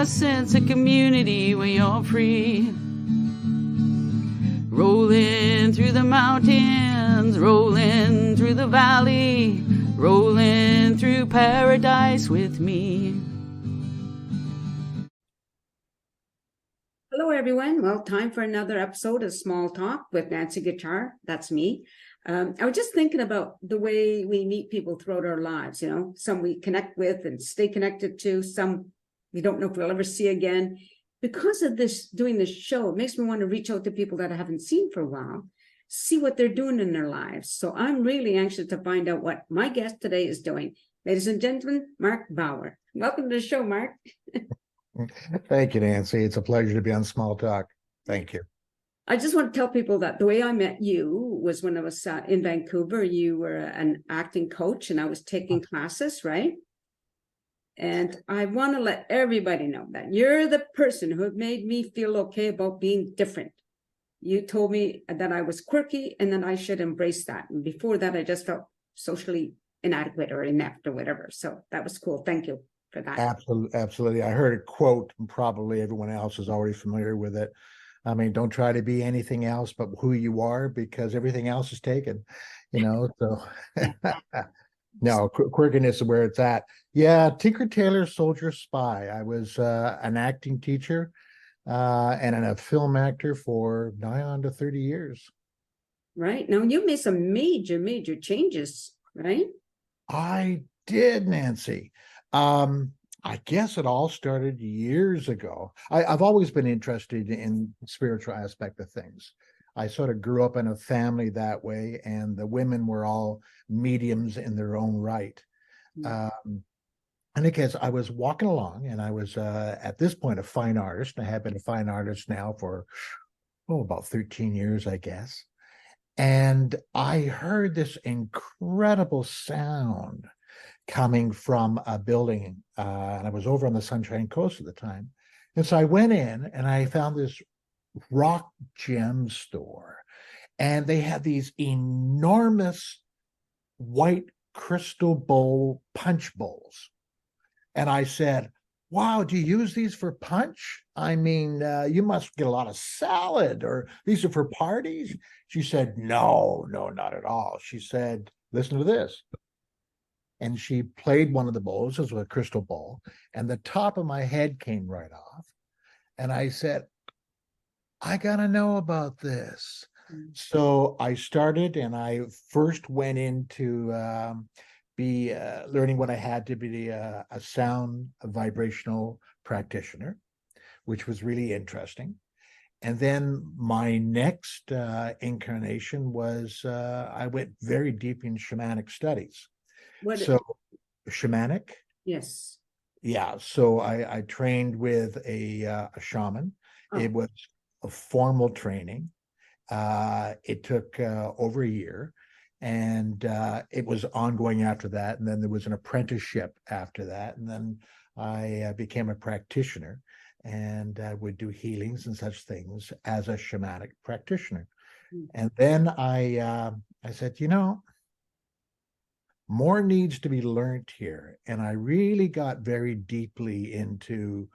a sense of community when you're free. Rolling through the mountains, rolling through the valley, rolling through paradise with me. Hello, everyone. Well, time for another episode of Small Talk with Nancy Guitar. That's me. I was just thinking about the way we meet people throughout our lives. Some we connect with and stay connected to, some we don't know if we'll ever see again. Because of this, doing this show, it makes me want to reach out to people that I haven't seen for a while, see what they're doing in their lives. So I'm really anxious to find out what my guest today is doing. Ladies and gentlemen, Marc Baur. Welcome to the show, Marc. Thank you, Nancy. It's a pleasure to be on Small Talk. Thank you. I just want to tell people that the way I met you was when I was in Vancouver. You were an acting coach and I was taking classes, right? And I want to let everybody know that you're the person who made me feel okay about being different. You told me that I was quirky and that I should embrace that. And before that, I just felt socially inadequate or inept or whatever. So that was cool. Thank you for that. Absolutely. I heard a quote, and probably everyone else is already familiar with it. I mean, don't try to be anything else but who you are, because everything else is taken, so no, quirkiness is where it's at. Yeah, Tinker, Tailor, Soldier, Spy. I was an acting teacher and a film actor for nigh on to 30 years. Right. Now, you made some major changes, right? I did, Nancy. I guess it all started years ago. I've always been interested in the spiritual aspect of things. I sort of grew up in a family that way, and the women were all mediums in their own right. And because I was walking along, and I was at this point a fine artist. I have been a fine artist now for about 13 years, I guess. And I heard this incredible sound coming from a building, and I was over on the Sunshine Coast at the time. And so I went in and I found this rock gem store, and they had these enormous white crystal bowl punch bowls. And I said, wow, do you use these for punch? I mean, you must get a lot of salad, or these are for parties. She said, no, not at all. She said, listen to this. And she played one of the bowls. This was a crystal bowl, and the top of my head came right off. And I said, I got to know about this. So I started, and I first went into be learning what I had to be a sound vibrational practitioner, which was really interesting. And then my next incarnation was I went very deep in shamanic studies. Shamanic? Yes. Yeah. So I trained with a shaman. Oh. It was a formal training. It took over a year, and it was ongoing after that. And then there was an apprenticeship after that. And then I became a practitioner, and I would do healings and such things as a shamanic practitioner. Mm-hmm. And then I said, more needs to be learned here. And I really got very deeply into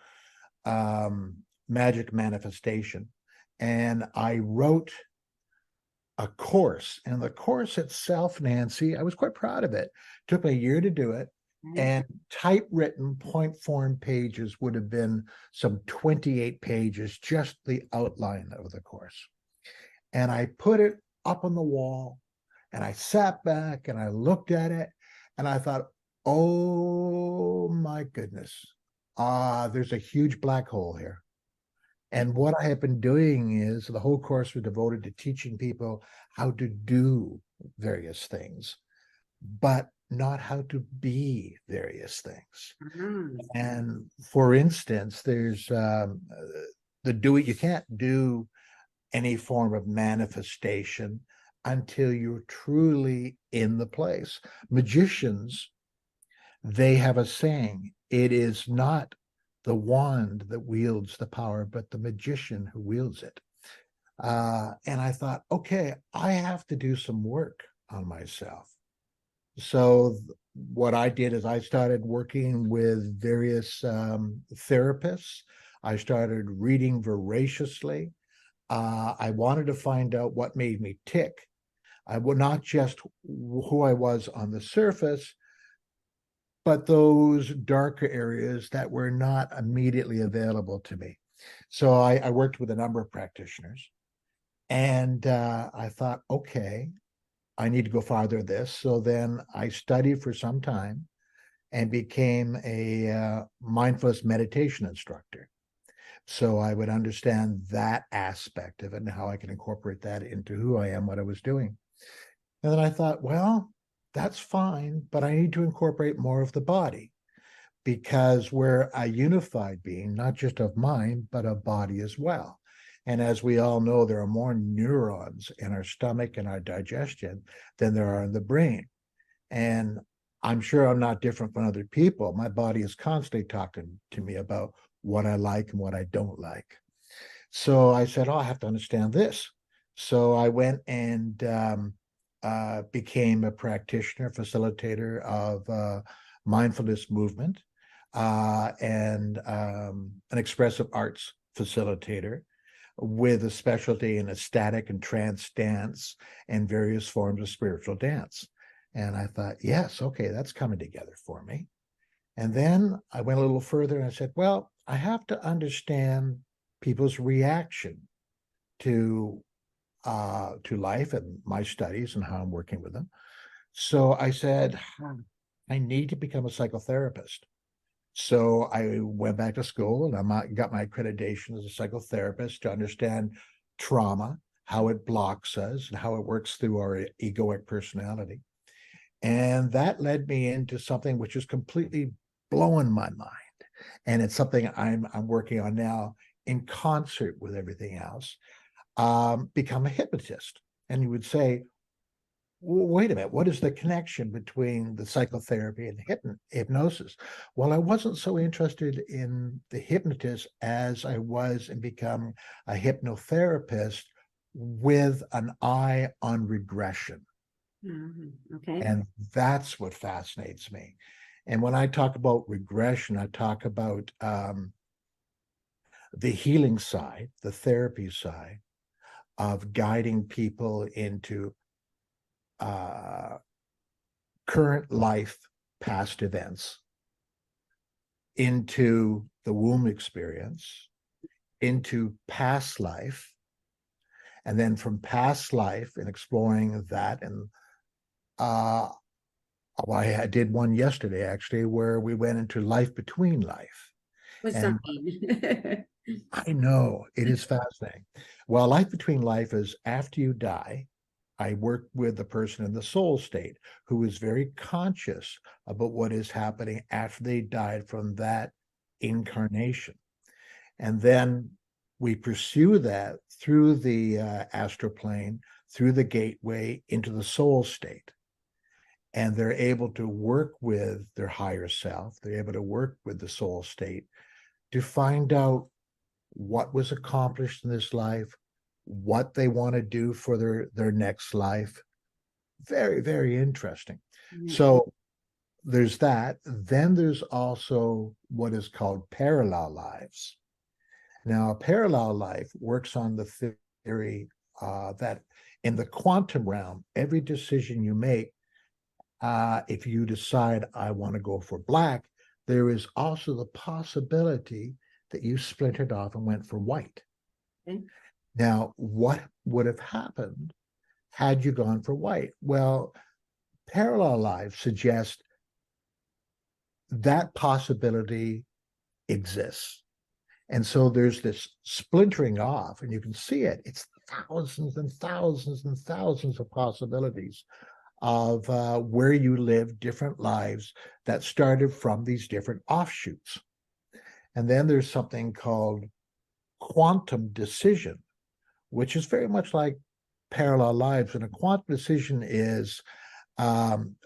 magic manifestation. And I wrote a course. And the course itself, Nancy, I was quite proud of it. It took me a year to do it. Mm-hmm. And typewritten point form pages would have been some 28 pages, just the outline of the course. And I put it up on the wall. And I sat back and I looked at it, and I thought, oh my goodness, there's a huge black hole here. And what I have been doing is the whole course was devoted to teaching people how to do various things, but not how to be various things. Mm-hmm. And for instance, there's you can't do any form of manifestation until you're truly in the place. Magicians, they have a saying, it is not the wand that wields the power, but the magician who wields it. And I thought, okay, I have to do some work on myself. So what I did is I started working with various therapists. I started reading voraciously. I wanted to find out what made me tick. I would not just who I was on the surface, but those darker areas that were not immediately available to me. So I worked with a number of practitioners, and I thought, okay, I need to go farther this. So then I studied for some time and became a mindfulness meditation instructor. So I would understand that aspect of it and how I can incorporate that into who I am, what I was doing. And then I thought, well, that's fine, but I need to incorporate more of the body because we're a unified being, not just of mind, but of body as well. And as we all know, there are more neurons in our stomach and our digestion than there are in the brain. And I'm sure I'm not different from other people. My body is constantly talking to me about what I like and what I don't like. So I said, oh, I have to understand this. So I went and became a practitioner, facilitator of mindfulness movement and an expressive arts facilitator with a specialty in ecstatic and trance dance and various forms of spiritual dance. And I thought, yes, okay, that's coming together for me. And then I went a little further and I said, well, I have to understand people's reaction to life and my studies and how I'm working with them. So I said, I need to become a psychotherapist. So I went back to school and I got my accreditation as a psychotherapist to understand trauma, how it blocks us, and how it works through our egoic personality. And that led me into something which is completely blowing my mind. And it's something I'm working on now in concert with everything else. Become a hypnotist. And you would say, well, wait a minute, what is the connection between the psychotherapy and hypnosis? Well, I wasn't so interested in the hypnotist as I was in becoming a hypnotherapist with an eye on regression. Okay. And that's what fascinates me. And when I talk about regression, I talk about the healing side, the therapy side of guiding people into current life, past events, into the womb experience, into past life, and then from past life and exploring that. And I did one yesterday actually where we went into life between life. What's And that mean? I know it is fascinating. Well, life between life is after you die. I work with the person in the soul state who is very conscious about what is happening after they died from that incarnation. And then we pursue that through the astral plane, through the gateway into the soul state. And they're able to work with their higher self. They're able to work with the soul state to find out what was accomplished in this life, what they want to do for their next life. Very, very interesting. So there's that. Then there's also what is called parallel lives. Now, a parallel life works on the theory that in the quantum realm, every decision you make, if you decide I want to go for black, there is also the possibility that you splintered off and went for white. Okay. Now, what would have happened had you gone for white? Well, parallel lives suggest that possibility exists. And so there's this splintering off, and you can see it. It's thousands and thousands and thousands of possibilities of where you live different lives that started from these different offshoots. And then there's something called quantum decision, which is very much like parallel lives. And a quantum decision is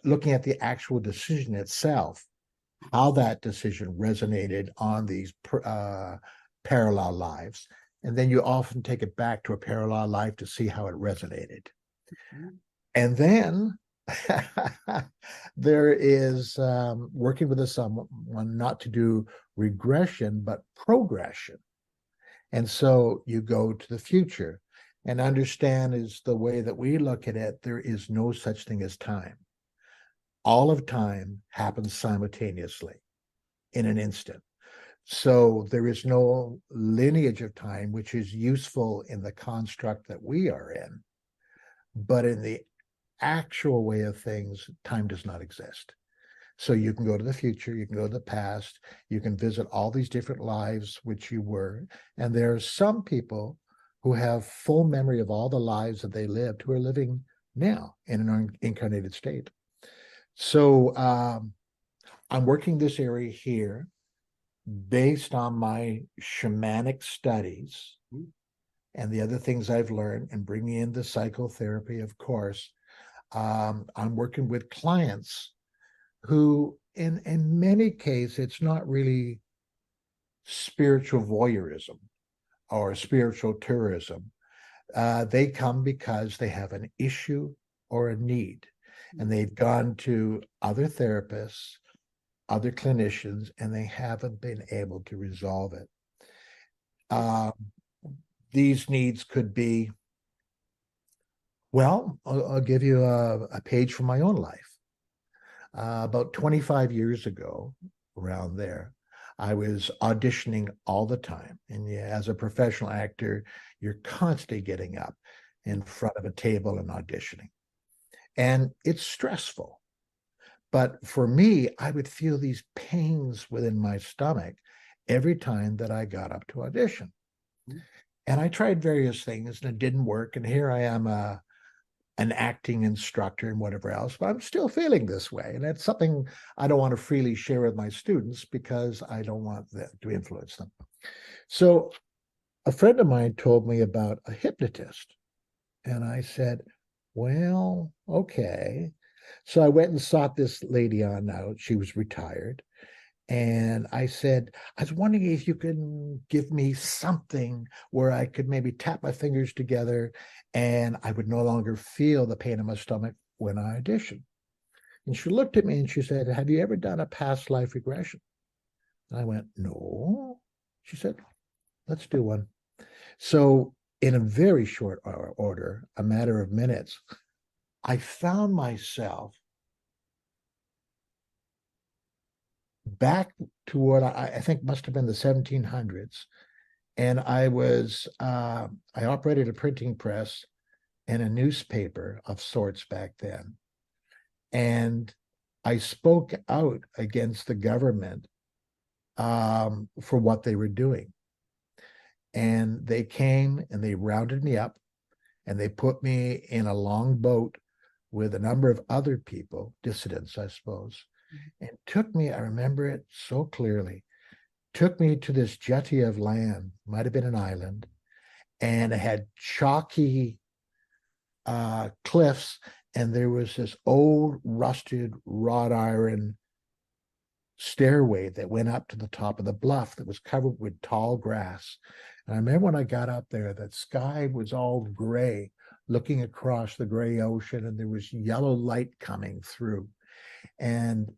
looking at the actual decision itself, how that decision resonated on these parallel lives. And then you often take it back to a parallel life to see how it resonated. And then There is working with someone not to do regression, but progression. And so you go to the future and understand is the way that we look at it, there is no such thing as time. All of time happens simultaneously in an instant. So there is no lineage of time, which is useful in the construct that we are in. But in the actual way of things, time does not exist. So you can go to the future, you can go to the past, you can visit all these different lives which you were. And there are some people who have full memory of all the lives that they lived who are living now in an incarnated state. So I'm working this area here based on my shamanic studies and the other things I've learned, and bringing in the psychotherapy, of course. I'm working with clients who, in many cases, it's not really spiritual voyeurism or spiritual tourism. They come because they have an issue or a need, and they've gone to other therapists, other clinicians, and they haven't been able to resolve it. These needs could be, well, I'll give you a page from my own life. About 25 years ago, around there, I was auditioning all the time. And yeah, as a professional actor, you're constantly getting up in front of a table and auditioning. And it's stressful. But for me, I would feel these pains within my stomach every time that I got up to audition. And I tried various things and it didn't work. And here I am, an acting instructor and whatever else, but I'm still feeling this way. And that's something I don't want to freely share with my students because I don't want that to influence them. So a friend of mine told me about a hypnotist. And I said, well, okay. So I went and sought this lady on out. She was retired. And I said, I was wondering if you can give me something where I could maybe tap my fingers together and I would no longer feel the pain in my stomach when I audition. And she looked at me and she said, have you ever done a past life regression? And I went, no. She said, let's do one. So in a very short order, a matter of minutes, I found myself back to what I think must have been the 1700s. And I operated a printing press and a newspaper of sorts back then. And I spoke out against the government for what they were doing. And they came and they rounded me up and they put me in a long boat with a number of other people, dissidents, I suppose, and took me, I remember it so clearly, took me to this jetty of land, might have been an island, and it had chalky cliffs, and there was this old rusted wrought iron stairway that went up to the top of the bluff that was covered with tall grass. And I remember when I got up there, that sky was all gray, looking across the gray ocean, and there was yellow light coming through. And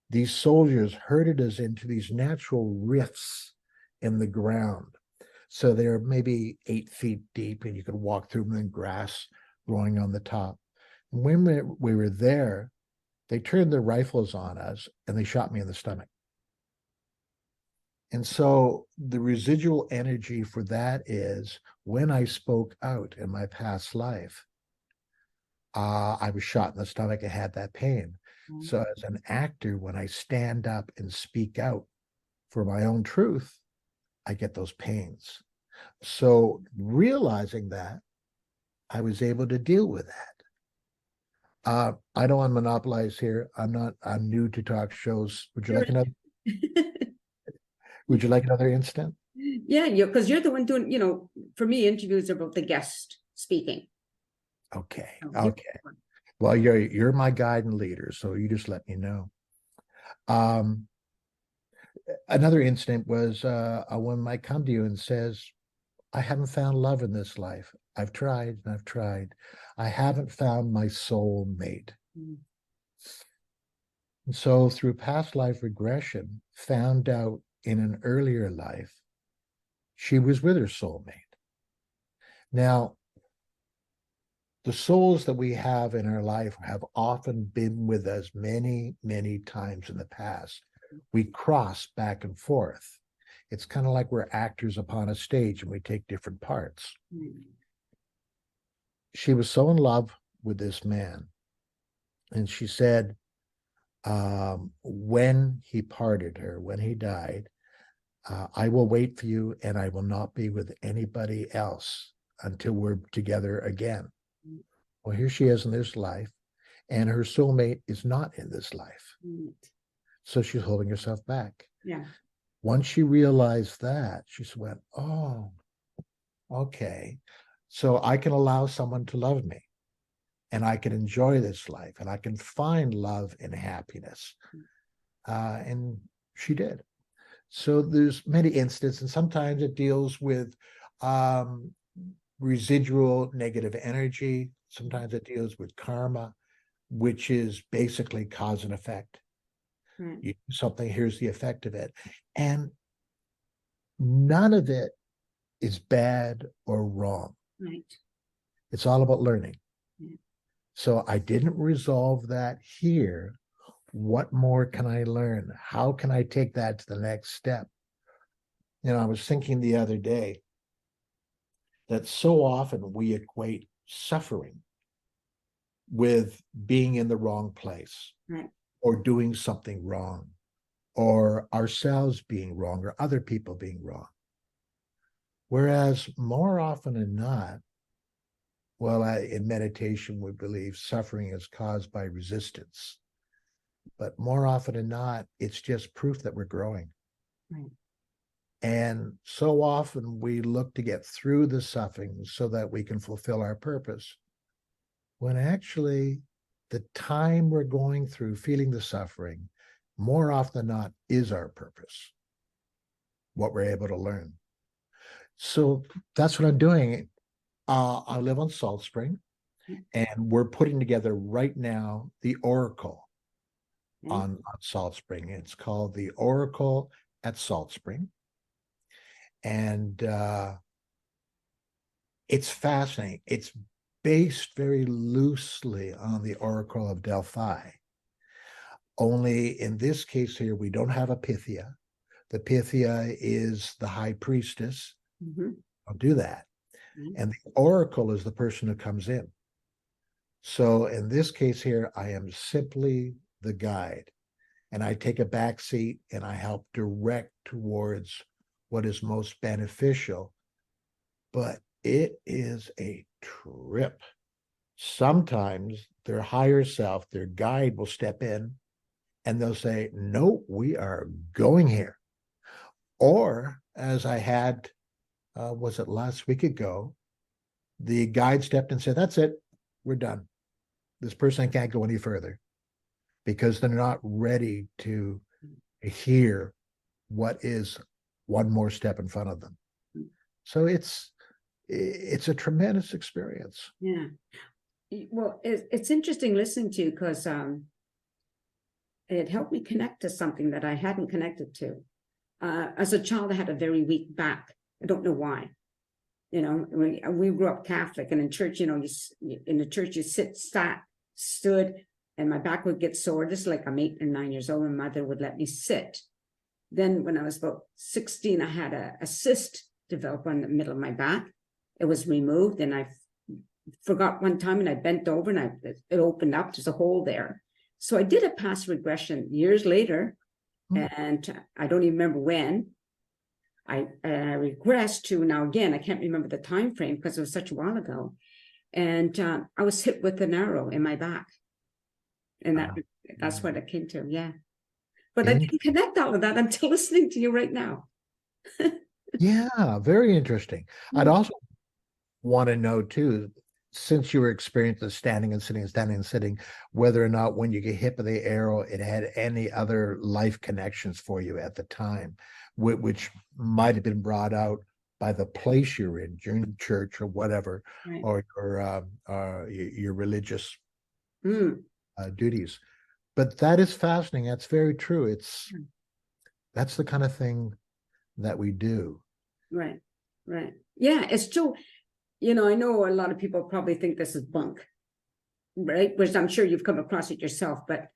these soldiers herded us into these natural rifts in the ground. So they're maybe 8 feet deep, and you could walk through them in grass growing on the top. And when we were there, they turned their rifles on us and they shot me in the stomach. And so the residual energy for that is when I spoke out in my past life, I was shot in the stomach and had that pain. Mm-hmm. So as an actor, when I stand up and speak out for my own truth, I get those pains. So realizing that, I was able to deal with that. I don't want to monopolize here. I'm new to talk shows. Would you like another? Would you like another instant? Yeah, because you're the one doing, for me, interviews are about the guest speaking. Okay. Okay. Well, you're my guide and leader, so you just let me know. Another incident was a woman might come to you and says, I haven't found love in this life. I've tried and I've tried. I haven't found my soul mate. Mm. And so through past life regression, found out in an earlier life, she was with her soulmate. Now, the souls that we have in our life have often been with us many, many times in the past. We cross back and forth. It's kind of like we're actors upon a stage and we take different parts. Mm. She was so in love with this man. And she said, when he parted her, when he died, I will wait for you and I will not be with anybody else until we're together again. Well, here she is in this life, and her soulmate is not in this life. Mm. So she's holding herself back. Yeah. Once she realized that, she went, oh, okay. So I can allow someone to love me, and I can enjoy this life, and I can find love and happiness. And she did. So there's many instances, and sometimes it deals with residual negative energy. Sometimes it deals with karma, which is basically cause and effect. Right. You do something, here's the effect of it. And none of it is bad or wrong. Right. It's all about learning. Yeah. So I didn't resolve that here. What more can I learn? How can I take that to the next step? You know, I was thinking the other day that so often we equate suffering with being in the wrong place, Right. or doing something wrong, or ourselves being wrong, or other people being wrong. Whereas more often than not, well, in meditation, we believe suffering is caused by resistance. But more often than not, it's just proof that we're growing. Right. And so often we look to get through the suffering so that we can fulfill our purpose, when actually the time we're going through feeling the suffering, more often than not, is our purpose, what we're able to learn. So that's what I'm doing. I live on Salt Spring, and we're putting together right now the Oracle on Salt Spring. It's called the Oracle at Salt Spring. And it's fascinating. It's based very loosely on the Oracle of Delphi. Only in this case here, we don't have a Pythia. The Pythia is the high priestess. Mm-hmm. I'll do that. Mm-hmm. And the Oracle is the person who comes in. So in this case here, I am simply the guide. And I take a back seat and I help direct towards what is most beneficial. But it is a trip. Sometimes their higher self, their guide, will step in and they'll say, no, we are going here. Or as I had, was it last week ago, the guide stepped and said, that's it, we're done. This person can't go any further because they're not ready to hear what is one more step in front of them. So it's a tremendous experience. Yeah. Well, it's interesting listening to you because it helped me connect to something that I hadn't connected to. As a child, I had a very weak back. I don't know why. You know, we grew up Catholic, and in church, you know, in the church you sat, stood, and my back would get sore. Just like I'm 8 and 9 years old, and my mother would let me sit. Then when I was about 16, I had a cyst develop on the middle of my back. It was removed, and I forgot one time, and I bent over, and it opened up. There's a hole there. So I did a past regression years later, and I don't even remember when. I regressed to, now again, I can't remember the time frame because it was such a while ago. And I was hit with an arrow in my back. And that's what it came to, yeah. But I didn't connect all of that until listening to you right now. Yeah, very interesting. I'd also want to know too, since you were experienced as standing and sitting, whether or not when you get hit by the arrow, it had any other life connections for you at the time, which might have been brought out by the place you're in, during church or whatever, right, or your religious. duties. But that is fascinating. That's very true. That's the kind of thing that we do. Right. Right. Yeah. It's true. You know, I know a lot of people probably think this is bunk, right? Which I'm sure you've come across it yourself, but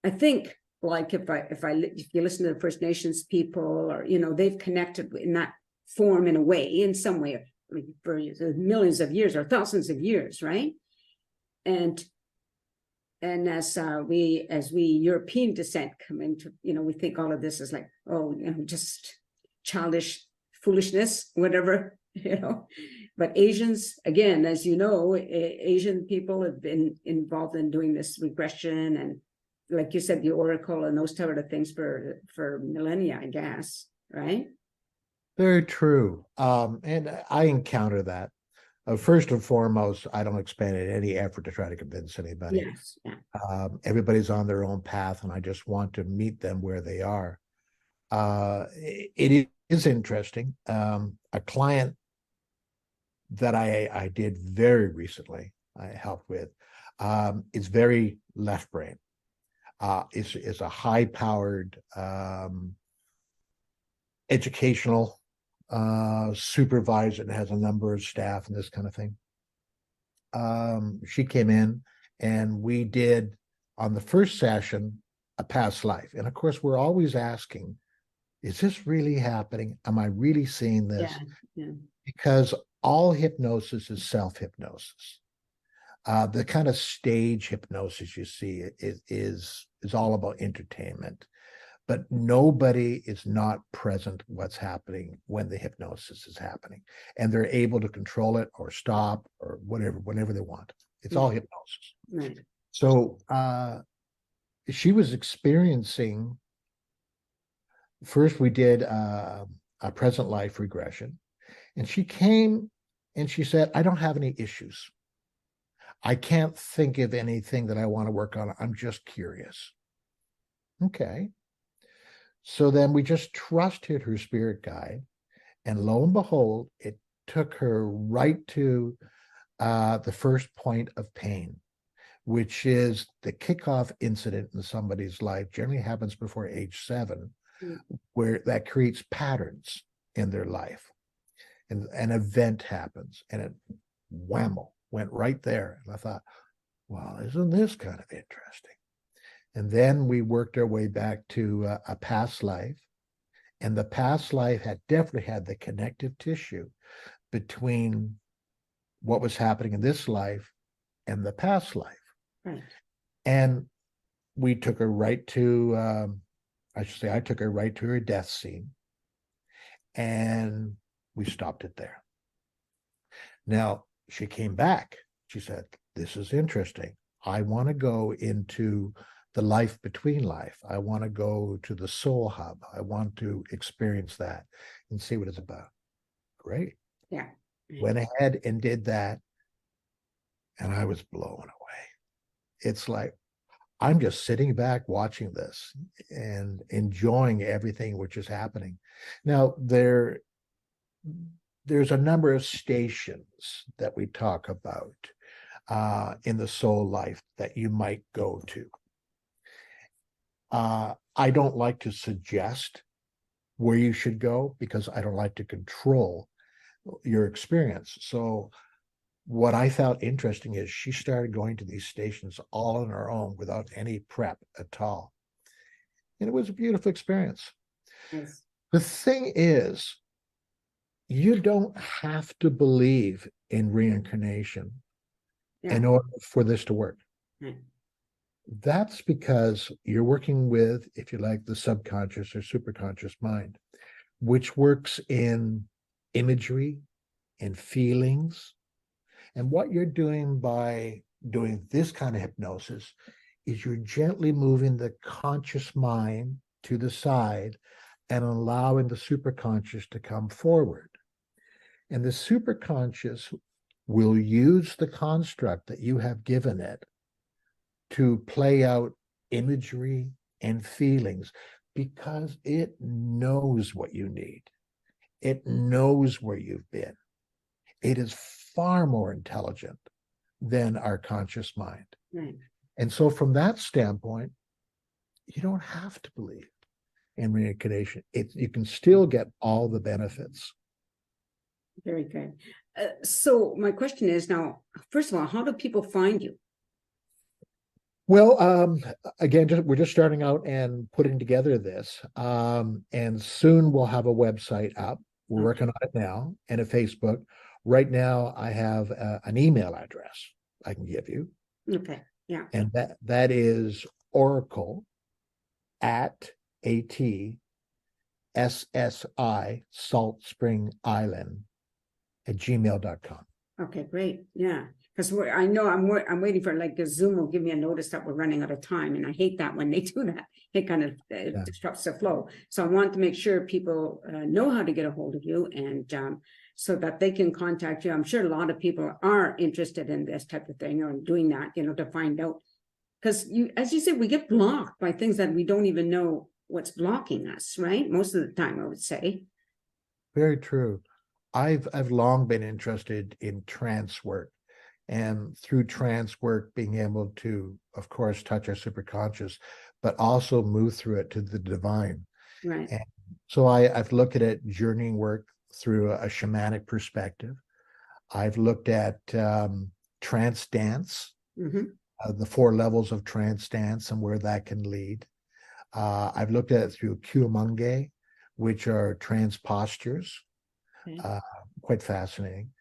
I think like if you listen to the First Nations people, or, you know, they've connected in that form in a way, in some way, for millions of years or thousands of years, right? And as we European descent come into, you know, we think all of this is like, oh, you know, just childish foolishness, whatever, you know. But Asians, again, as you know, Asian people have been involved in doing this regression and, like you said, the oracle and those type of things for millennia, I guess, right? Very true. And I encounter that. First and foremost, I don't expend any effort to try to convince anybody. Yes. Yeah. Everybody's on their own path, and I just want to meet them where they are. It is interesting. A client that I did very recently, I helped with, is very left brain. Is a high-powered educational supervisor and has a number of staff and this kind of thing. She came in and we did, on the first session, a past life. And of course, we're always asking, is this really happening? Am I really seeing this? Yeah. Because all hypnosis is self-hypnosis. The kind of stage hypnosis you see is all about entertainment, but nobody is not present what's happening when the hypnosis is happening, and they're able to control it or stop or whatever, whenever they want. It's all hypnosis. Right. So she was experiencing, first we did a present life regression, and she came and she said, I don't have any issues. I can't think of anything that I want to work on. I'm just curious. Okay. So then we just trusted her spirit guide, and lo and behold, it took her right to the first point of pain, which is the kickoff incident in somebody's life. Generally happens before age 7, where that creates patterns in their life. And an event happens, and it whammo went right there. And I thought, well, isn't this kind of interesting? And then we worked our way back to a past life. And the past life had definitely had the connective tissue between what was happening in this life and the past life. Right. And we took her right to, I took her right to her death scene. And we stopped it there. Now, she came back. She said, this is interesting. I want to go into the life between life. I want to go to the soul hub. I want to experience that and see what it's about. Great. Yeah. Went ahead and did that. And I was blown away. It's like, I'm just sitting back watching this and enjoying everything which is happening. Now, there's a number of stations that we talk about in the soul life that you might go to. I don't like to suggest where you should go because I don't like to control your experience. So what I found interesting is she started going to these stations all on her own without any prep at all. And it was a beautiful experience. Yes. The thing is, you don't have to believe in reincarnation in order for this to work. Right. That's because you're working with, if you like, the subconscious or superconscious mind, which works in imagery and feelings. And what you're doing by doing this kind of hypnosis is you're gently moving the conscious mind to the side and allowing the superconscious to come forward. And the superconscious will use the construct that you have given it to play out imagery and feelings because it knows what you need. It knows where you've been. It is far more intelligent than our conscious mind. Right. And so from that standpoint, you don't have to believe in reincarnation. You can still get all the benefits. Very good. So my question is now, first of all, how do people find you? Well, again, we're just starting out and putting together this. And soon we'll have a website up. We're working on it now, and a Facebook. Right now, I have an email address I can give you. Okay. Yeah. And that is Oracle at ATSSI Salt Spring Island at gmail.com. Okay, great. Yeah. Because I know I'm waiting for like the Zoom will give me a notice that we're running out of time. And I hate that when they do that. It kind of disrupts the flow. So I want to make sure people know how to get a hold of you, and so that they can contact you. I'm sure a lot of people are interested in this type of thing or doing that, to find out. Because as you said, we get blocked by things that we don't even know what's blocking us, right? Most of the time, I would say. Very true. I've long been interested in trance work, and through trance work, being able to, of course, touch our superconscious, but also move through it to the divine. Right. And so I've looked at it, journeying work through a shamanic perspective. I've looked at trance dance, the 4 levels of trance dance and where that can lead. I've looked at it through Kuumange, which are trance postures. Okay. Quite fascinating.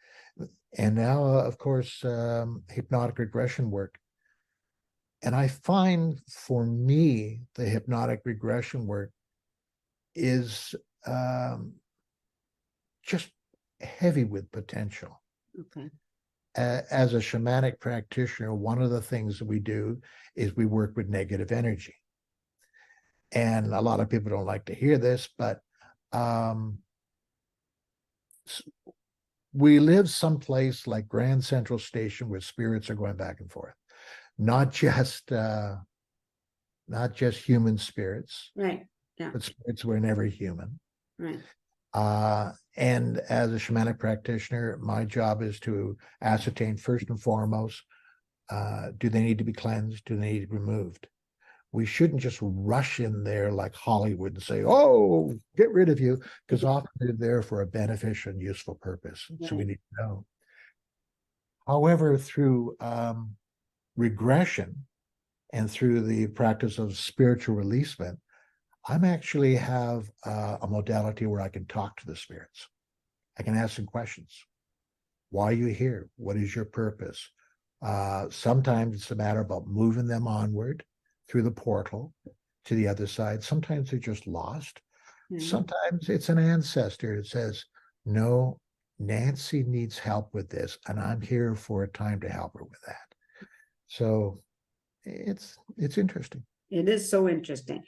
And now, of course, hypnotic regression work. And I find for me, the hypnotic regression work is just heavy with potential. Okay. As a shamanic practitioner, one of the things that we do is we work with negative energy. And a lot of people don't like to hear this, but we live someplace like Grand Central Station where spirits are going back and forth, not just human spirits, right? Yeah, but spirits were never human, right? And as a shamanic practitioner, my job is to ascertain first and foremost, do they need to be cleansed? Do they need to be removed? We shouldn't just rush in there like Hollywood and say, oh, get rid of you, because often they're there for a beneficial and useful purpose. Yeah. So we need to know. However, through regression and through the practice of spiritual releasement, I actually have a modality where I can talk to the spirits. I can ask them questions. Why are you here? What is your purpose? Sometimes it's a matter about moving them onward through the portal to the other side. Sometimes they're just lost. Mm-hmm. Sometimes it's an ancestor that says, no, Nancy needs help with this, and I'm here for a time to help her with that. So it's interesting. It is so interesting.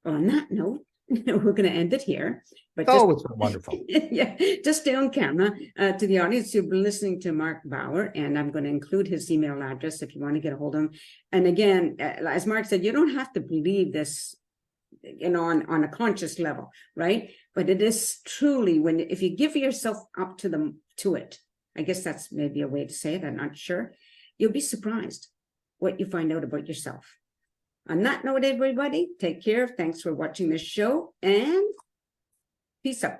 Well, on that note, we're going to end it here. But it's wonderful. Yeah, just stay on camera. To the audience, you've been listening to Marc Baur, and I'm going to include his email address if you want to get a hold of him. And again, as Marc said, you don't have to believe this, on a conscious level, right? But it is truly if you give yourself up to it, I guess that's maybe a way to say it. I'm not sure. You'll be surprised what you find out about yourself. On that note, everybody, take care. Thanks for watching this show, and peace out.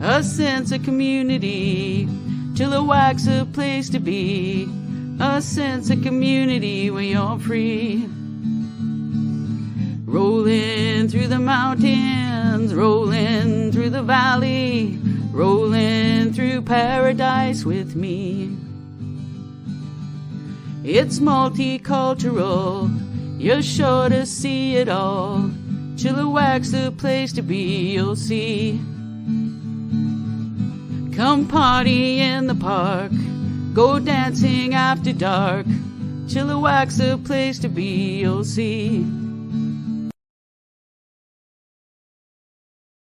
A sense of community, till the wax a place to be. A sense of community when you're free. Rolling through the mountains, rolling through the valley, rolling through paradise with me. It's multicultural, you're sure to see it all. Chilliwack's the place to be, you'll see. Come party in the park, go dancing after dark. Chilliwack's the place to be, you'll see.